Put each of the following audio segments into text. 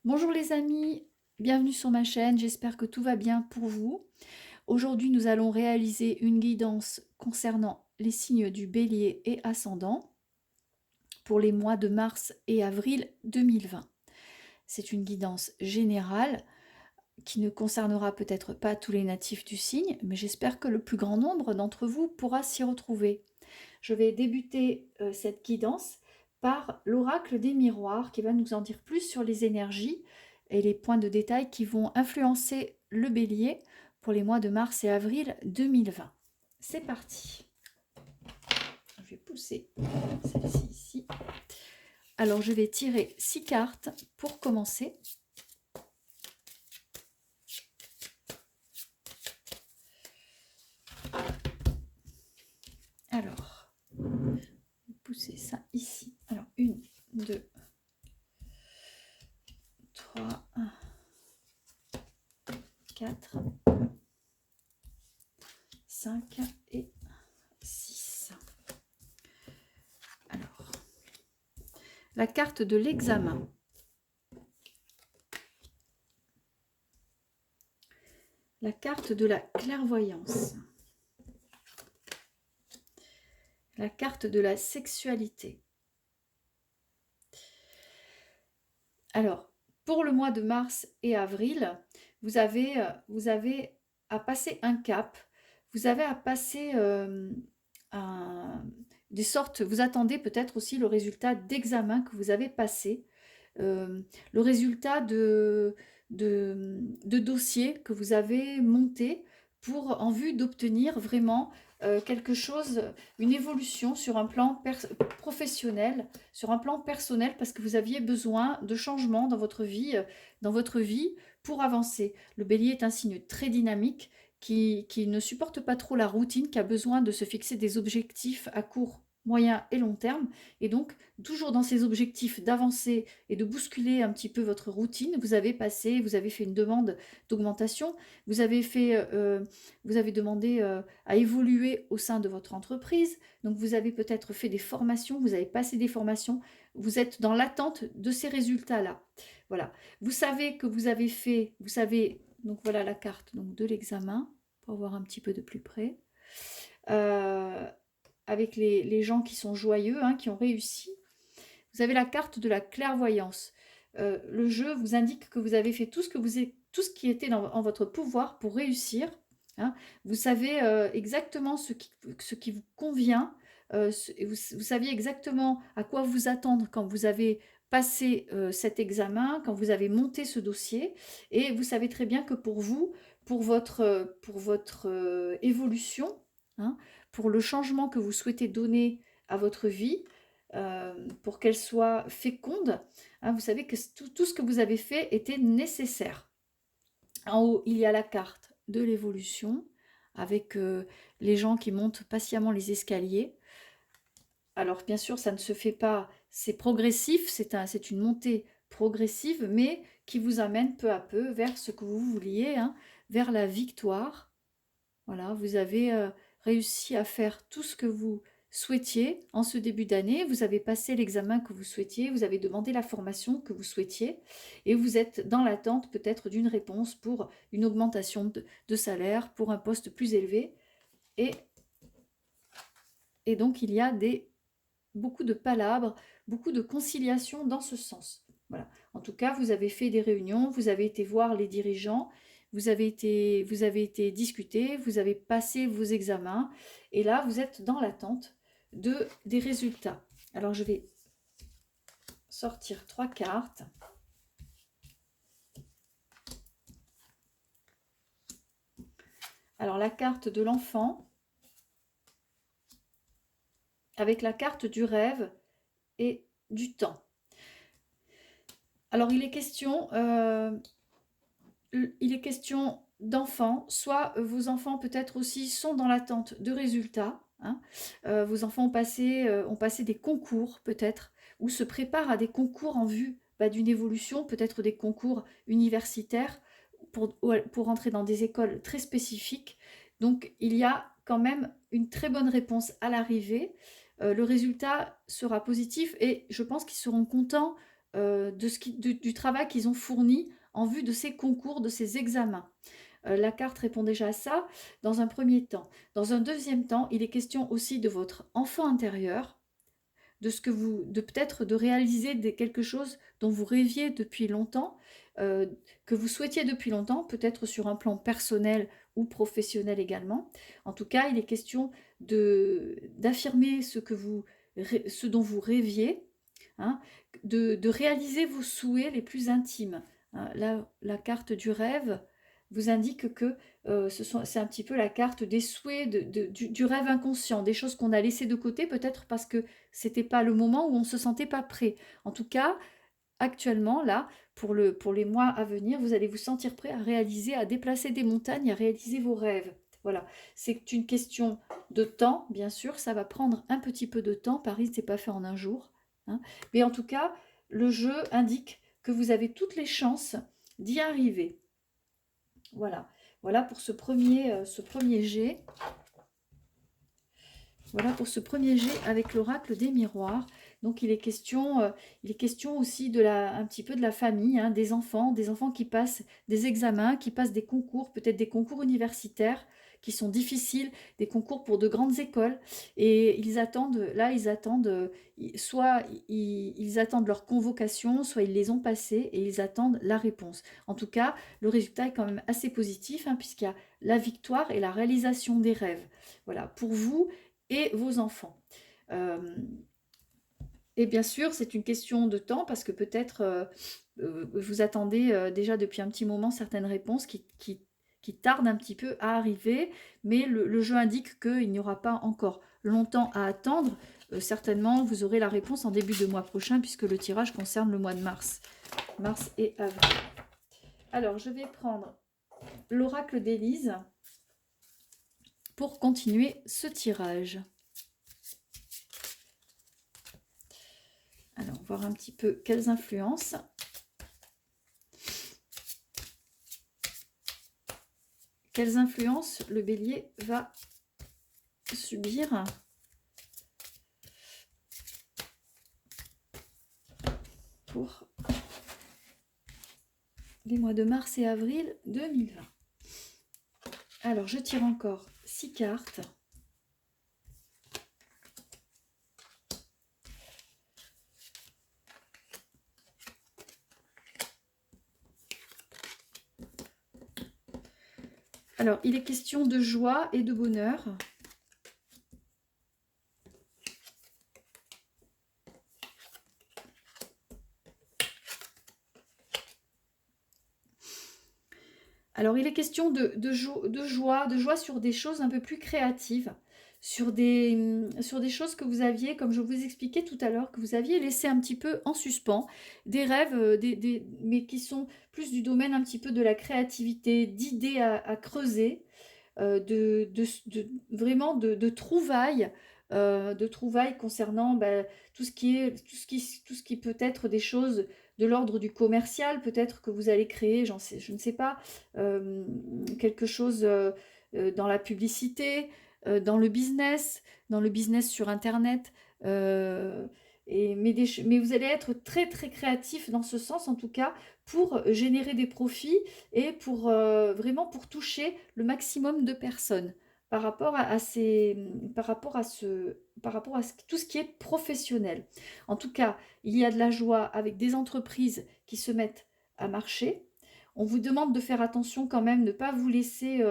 Bonjour les amis, bienvenue sur ma chaîne, j'espère que tout va bien pour vous. Aujourd'hui, nous allons réaliser une guidance concernant les signes du Bélier et ascendant pour les mois de mars et avril 2020. C'est une guidance générale qui ne concernera peut-être pas tous les natifs du signe, mais j'espère que le plus grand nombre d'entre vous pourra s'y retrouver. Je vais débuter cette guidance par l'oracle des miroirs qui va nous en dire plus sur les énergies et les points de détail qui vont influencer le bélier pour les mois de mars et avril 2020. C'est parti. Je vais pousser celle-ci ici. Alors je vais tirer 6 cartes pour commencer. Alors, pousser ça ici. Alors 1, 2, 3, 4, 5 et 6. Alors, la carte de l'examen. La carte de la clairvoyance. La carte de la sexualité. Alors, pour le mois de mars et avril, vous avez à passer un cap, vous avez à passer des sortes, vous attendez peut-être aussi le résultat d'examen que vous avez passé, le résultat de dossiers que vous avez montés en vue d'obtenir vraiment quelque chose, une évolution sur un plan professionnel, sur un plan personnel, parce que vous aviez besoin de changements dans votre vie pour avancer. Le bélier est un signe très dynamique qui ne supporte pas trop la routine, qui a besoin de se fixer des objectifs à court, moyen et long terme, et donc toujours dans ces objectifs d'avancer et de bousculer un petit peu votre routine. Vous avez fait une demande d'augmentation, vous avez demandé à évoluer au sein de votre entreprise, donc vous avez peut-être fait des formations, vous avez passé des formations, vous êtes dans l'attente de ces résultats-là. Voilà, vous savez que donc voilà la carte donc, de l'examen, pour voir un petit peu de plus près. Avec les gens qui sont joyeux, hein, qui ont réussi. Vous avez la carte de la clairvoyance. Le jeu vous indique que vous avez fait tout ce qui était en votre pouvoir pour réussir. Hein. Vous savez exactement ce qui vous convient. Vous saviez exactement à quoi vous attendre quand vous avez passé cet examen, quand vous avez monté ce dossier. Et vous savez très bien que pour vous, pour votre évolution, hein, pour le changement que vous souhaitez donner à votre vie, pour qu'elle soit féconde, hein, vous savez que tout ce que vous avez fait était nécessaire. En haut, il y a la carte de l'évolution, avec les gens qui montent patiemment les escaliers. Alors bien sûr, ça ne se fait pas, c'est progressif, c'est une montée progressive, mais qui vous amène peu à peu vers ce que vous vouliez, hein, vers la victoire. Voilà, vous avez réussi à faire tout ce que vous souhaitiez en ce début d'année. Vous avez passé l'examen que vous souhaitiez, vous avez demandé la formation que vous souhaitiez et vous êtes dans l'attente peut-être d'une réponse pour une augmentation de salaire, pour un poste plus élevé. Et donc, il y a beaucoup de palabres, beaucoup de conciliation dans ce sens. Voilà. En tout cas, vous avez fait des réunions, vous avez été voir les dirigeants, vous avez été discuter, vous avez passé vos examens, et là, vous êtes dans l'attente des résultats. Alors, je vais sortir 3 cartes. Alors, la carte de l'enfant, avec la carte du rêve et du temps. Alors, il est question d'enfants, soit vos enfants peut-être aussi sont dans l'attente de résultats, hein. Vos enfants ont passé des concours peut-être, ou se préparent à des concours en vue d'une évolution, peut-être des concours universitaires pour entrer dans des écoles très spécifiques. Donc il y a quand même une très bonne réponse à l'arrivée. Le résultat sera positif et je pense qu'ils seront contents du travail qu'ils ont fourni en vue de ces concours, de ces examens. La carte répond déjà à ça dans un premier temps. Dans un deuxième temps, il est question aussi de votre enfant intérieur, de ce que de peut-être de réaliser quelque chose dont vous rêviez depuis longtemps, que vous souhaitiez depuis longtemps, peut-être sur un plan personnel ou professionnel également. En tout cas, il est question d'affirmer ce dont vous rêviez, hein, de réaliser vos souhaits les plus intimes. Hein. Là, la carte du rêve vous indique que c'est un petit peu la carte des souhaits, du rêve inconscient, des choses qu'on a laissées de côté, peut-être parce que c'était pas le moment où on se sentait pas prêt. En tout cas, actuellement, là, pour les mois à venir, vous allez vous sentir prêt à réaliser, à déplacer des montagnes, à réaliser vos rêves. Voilà, c'est une question de temps, bien sûr, ça va prendre un petit peu de temps. Paris, c'est pas fait en un jour. Hein. Mais en tout cas, le jeu indique que vous avez toutes les chances d'y arriver. Voilà, voilà pour ce premier jet. Voilà pour ce premier jet avec l'oracle des miroirs. Donc il est question aussi un petit peu de la famille, hein, des enfants qui passent des examens, qui passent des concours, peut-être des concours universitaires qui sont difficiles, des concours pour de grandes écoles. Et ils attendent soit ils attendent leur convocation, soit ils les ont passées et ils attendent la réponse. En tout cas, le résultat est quand même assez positif, hein, puisqu'il y a la victoire et la réalisation des rêves. Voilà, pour vous et vos enfants. Et bien sûr, c'est une question de temps parce que peut-être vous attendez déjà depuis un petit moment certaines réponses qui tardent un petit peu à arriver, mais le jeu indique qu'il n'y aura pas encore longtemps à attendre. Certainement, vous aurez la réponse en début de mois prochain puisque le tirage concerne le mois de mars. Mars et avril. Alors, je vais prendre l'oracle d'Élise pour continuer ce tirage. Alors, voir un petit peu quelles influences. Quelles influences le bélier va subir pour les mois de mars et avril 2020. Alors, je tire encore 6 cartes. Alors, il est question de joie et de bonheur. Alors, il est question de joie sur des choses un peu plus créatives, sur des choses que vous aviez, comme je vous expliquais tout à l'heure, que vous aviez laissé un petit peu en suspens, des rêves, mais qui sont plus du domaine un petit peu de la créativité, d'idées à creuser, vraiment de trouvailles, concernant tout ce qui peut être des choses de l'ordre du commercial, peut-être que vous allez créer, je ne sais pas, quelque chose dans la publicité, dans le business sur Internet. Mais vous allez être très très créatif dans ce sens, en tout cas, pour générer des profits et vraiment pour toucher le maximum de personnes par rapport à tout ce qui est professionnel. En tout cas, il y a de la joie avec des entreprises qui se mettent à marcher. On vous demande de faire attention quand même, ne pas vous laisser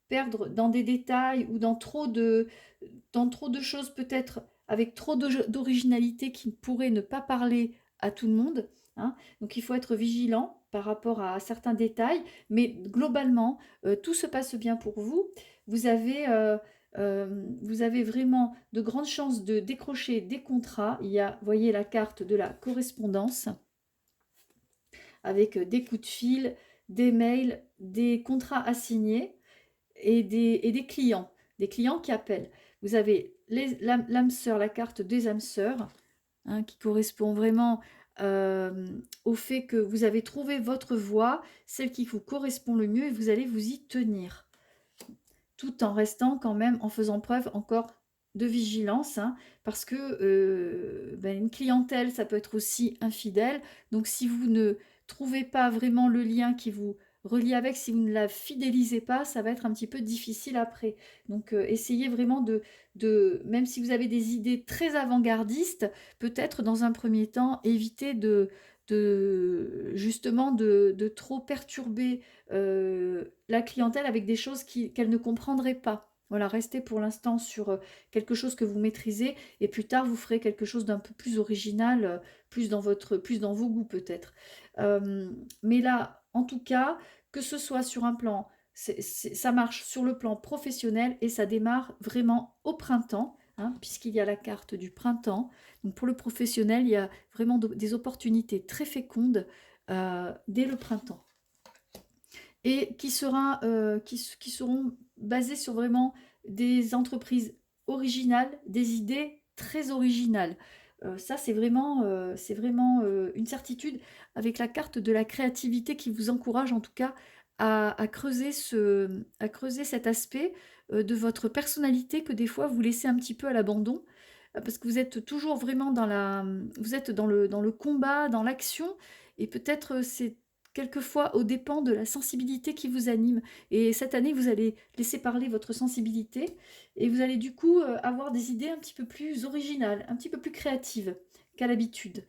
perdre dans des détails ou dans trop de choses peut-être avec trop d'originalité qui pourrait ne pas parler à tout le monde. Hein. Donc il faut être vigilant par rapport à certains détails, mais globalement, tout se passe bien pour vous. Vous avez vraiment de grandes chances de décrocher des contrats. Il y a, voyez, la carte de la correspondance avec des coups de fil, des mails, des contrats à signer et des clients qui appellent. Vous avez l'âme sœur, la carte des âmes sœurs, hein, qui correspond vraiment au fait que vous avez trouvé votre voie, celle qui vous correspond le mieux, et vous allez vous y tenir, tout en restant quand même, en faisant preuve encore de vigilance, hein, parce que une clientèle, ça peut être aussi infidèle. Donc si vous ne trouvez pas vraiment le lien qui vous relie avec, si vous ne la fidélisez pas, ça va être un petit peu difficile après. Donc essayez vraiment même si vous avez des idées très avant-gardistes, peut-être dans un premier temps, éviter justement de trop perturber la clientèle avec des choses qu'elle ne comprendrait pas. Voilà, restez pour l'instant sur quelque chose que vous maîtrisez et plus tard vous ferez quelque chose d'un peu plus original, plus dans vos goûts peut-être. Mais là, en tout cas, que ce soit sur un plan, ça marche sur le plan professionnel et ça démarre vraiment au printemps, hein, puisqu'il y a la carte du printemps. Donc pour le professionnel, il y a vraiment des opportunités très fécondes dès le printemps et qui seront basées sur vraiment des entreprises originales, des idées très originales. Ça, c'est vraiment une certitude avec la carte de la créativité qui vous encourage en tout cas à creuser cet aspect de votre personnalité que des fois vous laissez un petit peu à l'abandon parce que vous êtes toujours vraiment vous êtes dans le combat, dans l'action et peut-être c'est quelquefois aux dépens de la sensibilité qui vous anime. Et cette année, vous allez laisser parler votre sensibilité et vous allez du coup avoir des idées un petit peu plus originales, un petit peu plus créatives qu'à l'habitude.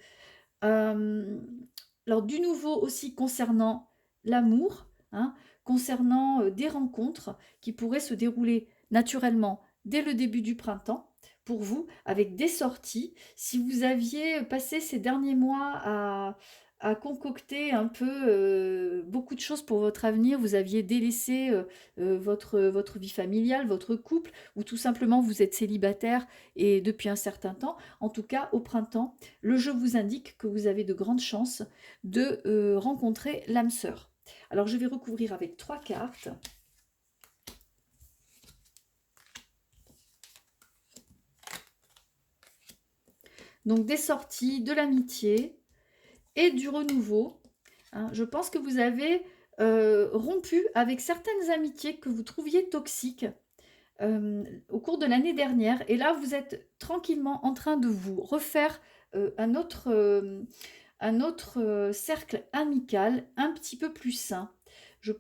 Alors du nouveau aussi concernant l'amour, hein, concernant des rencontres qui pourraient se dérouler naturellement dès le début du printemps pour vous, avec des sorties. Si vous aviez passé ces derniers mois à concocter un peu beaucoup de choses pour votre avenir, vous aviez délaissé votre vie familiale, votre couple, ou tout simplement vous êtes célibataire et depuis un certain temps, en tout cas au printemps, le jeu vous indique que vous avez de grandes chances de rencontrer l'âme sœur. Alors je vais recouvrir avec 3 cartes. Donc des sorties, de l'amitié et du renouveau. Hein. Je pense que vous avez rompu avec certaines amitiés que vous trouviez toxiques au cours de l'année dernière. Et là, vous êtes tranquillement en train de vous refaire un autre cercle amical un petit peu plus sain.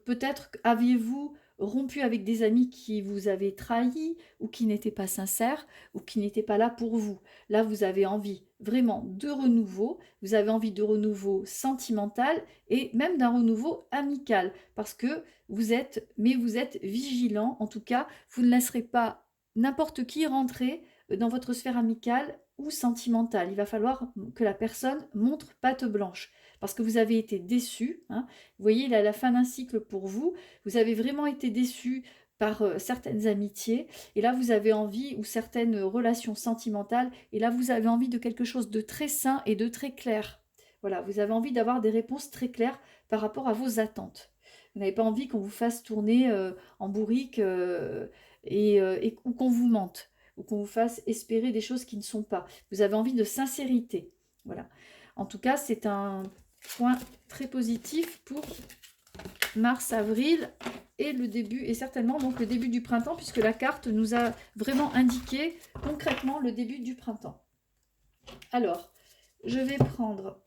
Peut-être aviez-vous rompu avec des amis qui vous avaient trahi ou qui n'étaient pas sincères ou qui n'étaient pas là pour vous. Là, vous avez envie vraiment de renouveau, vous avez envie de renouveau sentimental et même d'un renouveau amical parce que vous êtes vigilant. En tout cas, vous ne laisserez pas n'importe qui rentrer dans votre sphère amicale ou sentimentale. Il va falloir que la personne montre patte blanche parce que vous avez été déçu. Hein. Vous voyez, il est à la fin d'un cycle pour vous. Vous avez vraiment été déçu par certaines amitiés et là vous avez envie ou certaines relations sentimentales et là vous avez envie de quelque chose de très sain et de très clair. Voilà, vous avez envie d'avoir des réponses très claires par rapport à vos attentes. Vous n'avez pas envie qu'on vous fasse tourner en bourrique ou qu'on vous mente ou qu'on vous fasse espérer des choses qui ne sont pas. Vous avez envie de sincérité. Voilà. En tout cas, c'est un point très positif pour mars, avril et le début, et certainement donc le début du printemps, puisque la carte nous a vraiment indiqué concrètement le début du printemps. Alors, je vais prendre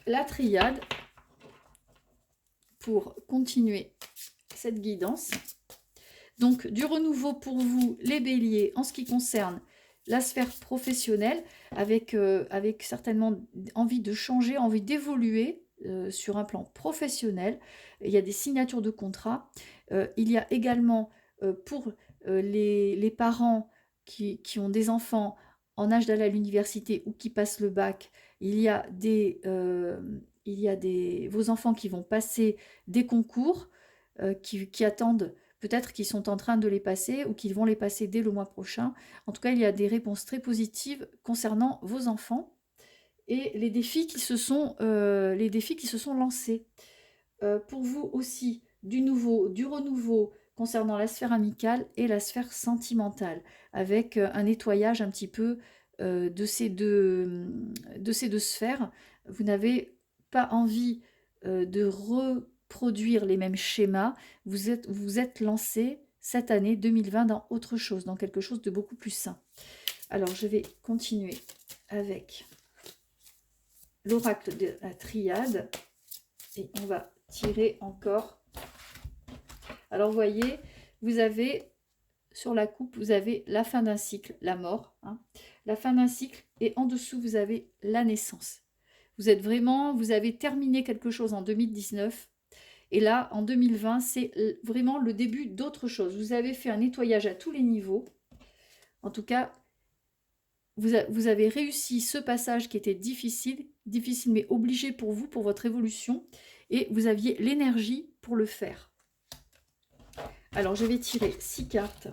la triade pour continuer cette guidance. Donc, du renouveau pour vous, les béliers, en ce qui concerne la sphère professionnelle, avec certainement envie de changer, envie d'évoluer sur un plan professionnel. Il y a des signatures de contrats. Il y a également pour les parents qui ont des enfants en âge d'aller à l'université ou qui passent le bac, il y a vos enfants qui vont passer des concours qui attendent. Peut-être qu'ils sont en train de les passer ou qu'ils vont les passer dès le mois prochain. En tout cas, il y a des réponses très positives concernant vos enfants et les défis qui se sont lancés. Pour vous aussi, du renouveau concernant la sphère amicale et la sphère sentimentale, avec un nettoyage un petit peu de ces deux sphères. Vous n'avez pas envie de reproduire les mêmes schémas. Vous êtes lancé, cette année 2020 dans autre chose, dans quelque chose de beaucoup plus sain. Alors, je vais continuer avec l'oracle de la triade. Et on va tirer encore. Alors, vous voyez, vous avez, sur la coupe, vous avez la fin d'un cycle, la mort. Hein, la fin d'un cycle. Et en dessous, vous avez la naissance. Vous êtes vraiment, vous avez terminé quelque chose en 2019. Et là, en 2020, c'est vraiment le début d'autre chose. Vous avez fait un nettoyage à tous les niveaux. En tout cas, vous avez réussi ce passage qui était difficile mais obligé pour vous, pour votre évolution. Et vous aviez l'énergie pour le faire. Alors, je vais tirer 6 cartes.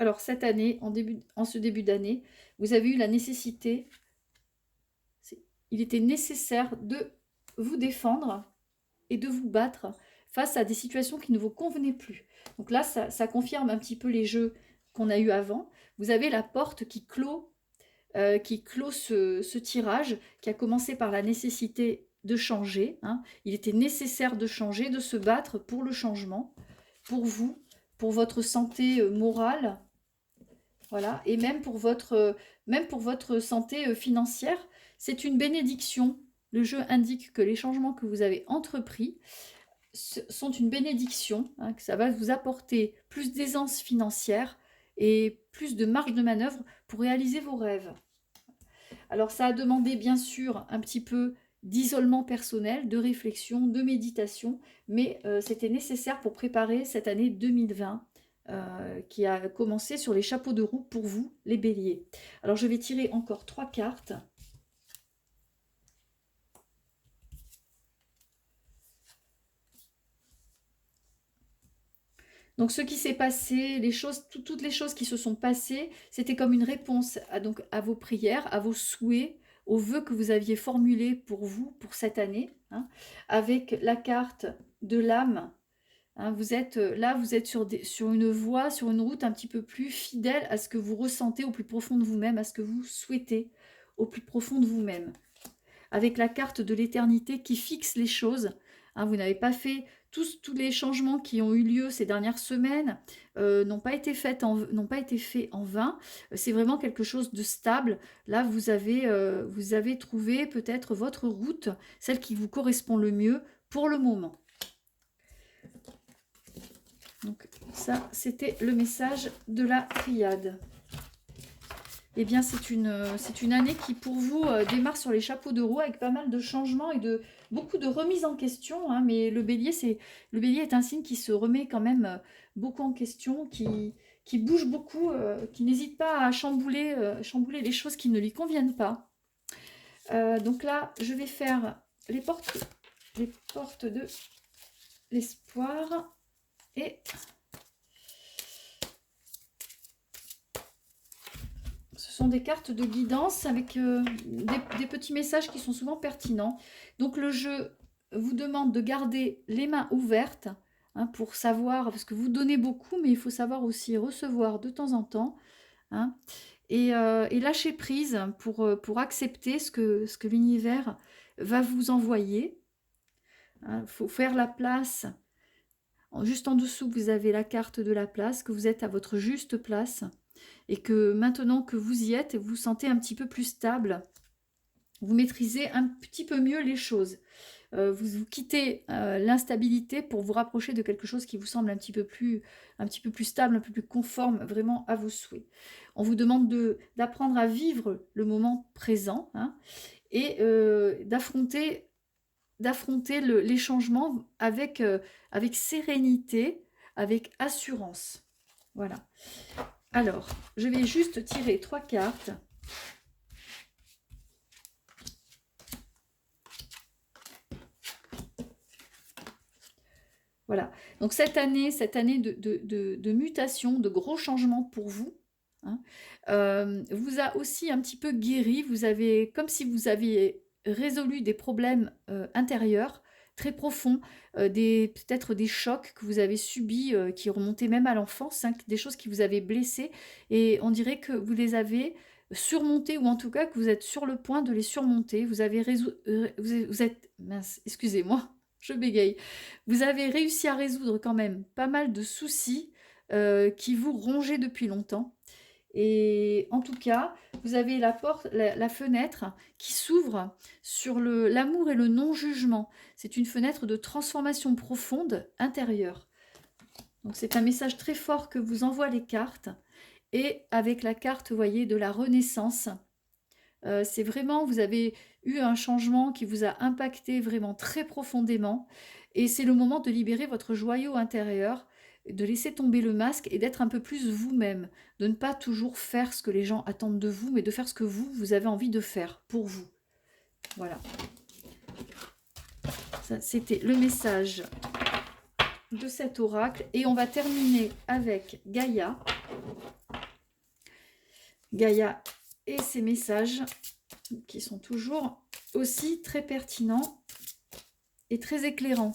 Alors, cette année, en ce début d'année, vous avez eu la nécessité, il était nécessaire de vous défendre et de vous battre face à des situations qui ne vous convenaient plus. Donc là, ça confirme un petit peu les jeux qu'on a eu avant. Vous avez la porte qui clôt ce tirage, qui a commencé par la nécessité de changer. Hein. Il était nécessaire de changer, de se battre pour le changement, pour vous, pour votre santé morale, voilà, et même pour votre santé financière. C'est une bénédiction. Le jeu indique que les changements que vous avez entrepris sont une bénédiction, hein, que ça va vous apporter plus d'aisance financière et plus de marge de manœuvre pour réaliser vos rêves. Alors ça a demandé bien sûr un petit peu d'isolement personnel, de réflexion, de méditation, mais c'était nécessaire pour préparer cette année 2020 qui a commencé sur les chapeaux de roue pour vous, les béliers. Alors je vais tirer encore 3 cartes. Donc ce qui s'est passé, toutes les choses qui se sont passées, c'était comme une réponse à vos prières, à vos souhaits, aux vœux que vous aviez formulés pour vous, pour cette année, hein, avec la carte de l'âme. Hein, vous êtes sur une voie, sur une route un petit peu plus fidèle à ce que vous ressentez au plus profond de vous-même, à ce que vous souhaitez au plus profond de vous-même. Avec la carte de l'éternité qui fixe les choses. Hein, vous n'avez pas fait tous les changements qui ont eu lieu ces dernières semaines, n'ont pas été faits en vain. C'est vraiment quelque chose de stable. Là, vous avez trouvé peut-être votre route, celle qui vous correspond le mieux pour le moment. Donc ça, c'était le message de la triade. Eh bien, c'est une année qui, pour vous, démarre sur les chapeaux de roue avec pas mal de changements et beaucoup de remises en question. Hein, mais le bélier est un signe qui se remet quand même beaucoup en question, qui bouge beaucoup, qui n'hésite pas à chambouler les choses qui ne lui conviennent pas. Donc là, je vais faire les portes de l'espoir. Et ce sont des cartes de guidance avec des petits messages qui sont souvent pertinents. Donc le jeu vous demande de garder les mains ouvertes, hein, pour savoir, parce que vous donnez beaucoup, mais il faut savoir aussi recevoir de temps en temps. Hein, et lâcher prise pour accepter ce que l'univers va vous envoyer. Il faut faire la place. Juste en dessous, vous avez la carte de la place, que vous êtes à votre juste place et que maintenant que vous y êtes, vous vous sentez un petit peu plus stable. Vous maîtrisez un petit peu mieux les choses. Vous quittez l'instabilité pour vous rapprocher de quelque chose qui vous semble un petit peu plus stable, un peu plus conforme vraiment à vos souhaits. On vous demande d'apprendre à vivre le moment présent, hein, et d'affronter les changements avec sérénité, avec assurance. Voilà. Alors, je vais juste tirer 3 cartes. Voilà. Donc cette année de mutation, de gros changements pour vous, hein, vous a aussi un petit peu guéri. Comme si vous aviez résolu des problèmes intérieurs, très profonds, peut-être des chocs que vous avez subis, qui remontaient même à l'enfance, hein, des choses qui vous avaient blessé et on dirait que vous les avez surmontés ou en tout cas que vous êtes sur le point de les surmonter. Vous avez vous êtes mince, excusez-moi, je bégaye. Vous avez réussi à résoudre quand même pas mal de soucis, qui vous rongeaient depuis longtemps et en tout cas, vous avez la fenêtre qui s'ouvre sur l'amour et le non-jugement. C'est une fenêtre de transformation profonde intérieure. Donc c'est un message très fort que vous envoient les cartes. Et avec la carte, vous voyez, de la renaissance, c'est vraiment, vous avez eu un changement qui vous a impacté vraiment très profondément. Et c'est le moment de libérer votre joyau intérieur, de laisser tomber le masque et d'être un peu plus vous-même. De ne pas toujours faire ce que les gens attendent de vous, mais de faire ce que vous avez envie de faire pour vous. Voilà. Ça, c'était le message de cet oracle. Et on va terminer avec Gaïa. Gaïa et ses messages qui sont toujours aussi très pertinents et très éclairants.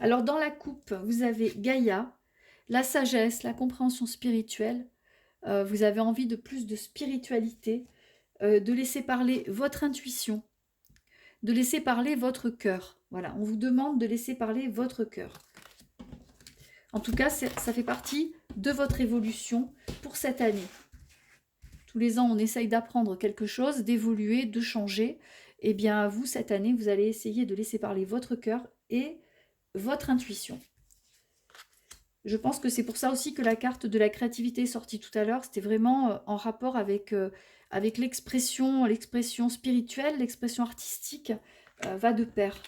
Alors dans la coupe, vous avez Gaïa, la sagesse, la compréhension spirituelle. Vous avez envie de plus de spiritualité, de laisser parler votre intuition, de laisser parler votre cœur. Voilà, on vous demande de laisser parler votre cœur. En tout cas, ça fait partie de votre évolution pour cette année. Tous les ans, on essaye d'apprendre quelque chose, d'évoluer, de changer. Eh bien, vous, cette année, vous allez essayer de laisser parler votre cœur et votre intuition. Je pense que c'est pour ça aussi que la carte de la créativité est sortie tout à l'heure. C'était vraiment en rapport avec l'expression spirituelle, l'expression artistique va de pair.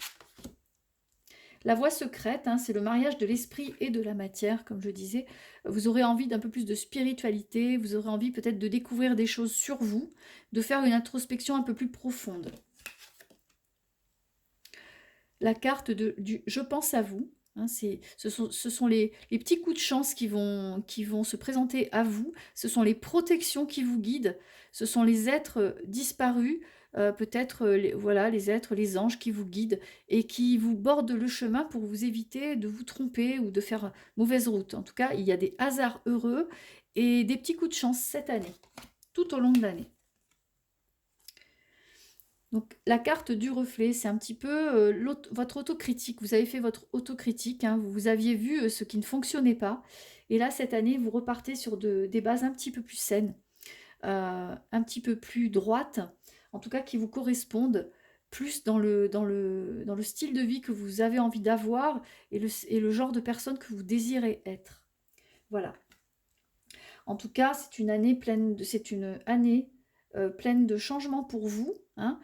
La voie secrète, hein, c'est le mariage de l'esprit et de la matière, comme je disais. Vous aurez envie d'un peu plus de spiritualité, vous aurez envie peut-être de découvrir des choses sur vous, de faire une introspection un peu plus profonde. La carte du « Je pense à vous », hein, ce sont les petits coups de chance qui vont se présenter à vous, ce sont les protections qui vous guident, ce sont les êtres disparus, peut-être voilà, les êtres, les anges qui vous guident et qui vous bordent le chemin pour vous éviter de vous tromper ou de faire mauvaise route. En tout cas, il y a des hasards heureux et des petits coups de chance cette année, tout au long de l'année. Donc la carte du reflet, c'est un petit peu votre autocritique. Vous avez fait votre autocritique, hein, vous aviez vu ce qui ne fonctionnait pas. Et là, cette année, vous repartez sur des bases un petit peu plus saines, un petit peu plus droites, en tout cas qui vous correspondent plus dans le style de vie que vous avez envie d'avoir et le genre de personne que vous désirez être. Voilà. En tout cas, c'est une année pleine de changements pour vous, hein,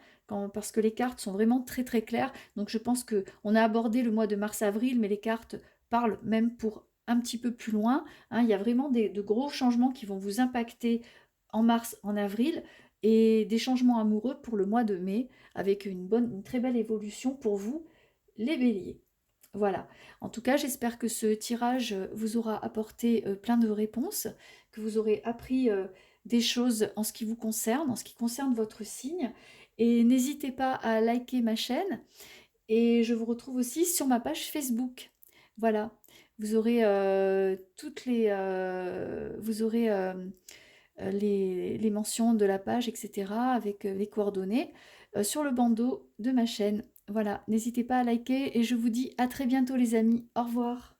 parce que les cartes sont vraiment très très claires. Donc je pense qu'on a abordé le mois de mars-avril, mais les cartes parlent même pour un petit peu plus loin, hein. Il y a vraiment de gros changements qui vont vous impacter en mars, en avril, et des changements amoureux pour le mois de mai, avec une très belle évolution pour vous, les béliers. Voilà. En tout cas, j'espère que ce tirage vous aura apporté plein de réponses, que vous aurez appris des choses en ce qui vous concerne, en ce qui concerne votre signe. Et n'hésitez pas à liker ma chaîne. Et je vous retrouve aussi sur ma page Facebook. Voilà. Vous aurez les mentions de la page, etc. avec les coordonnées sur le bandeau de ma chaîne. Voilà, n'hésitez pas à liker et je vous dis à très bientôt les amis. Au revoir.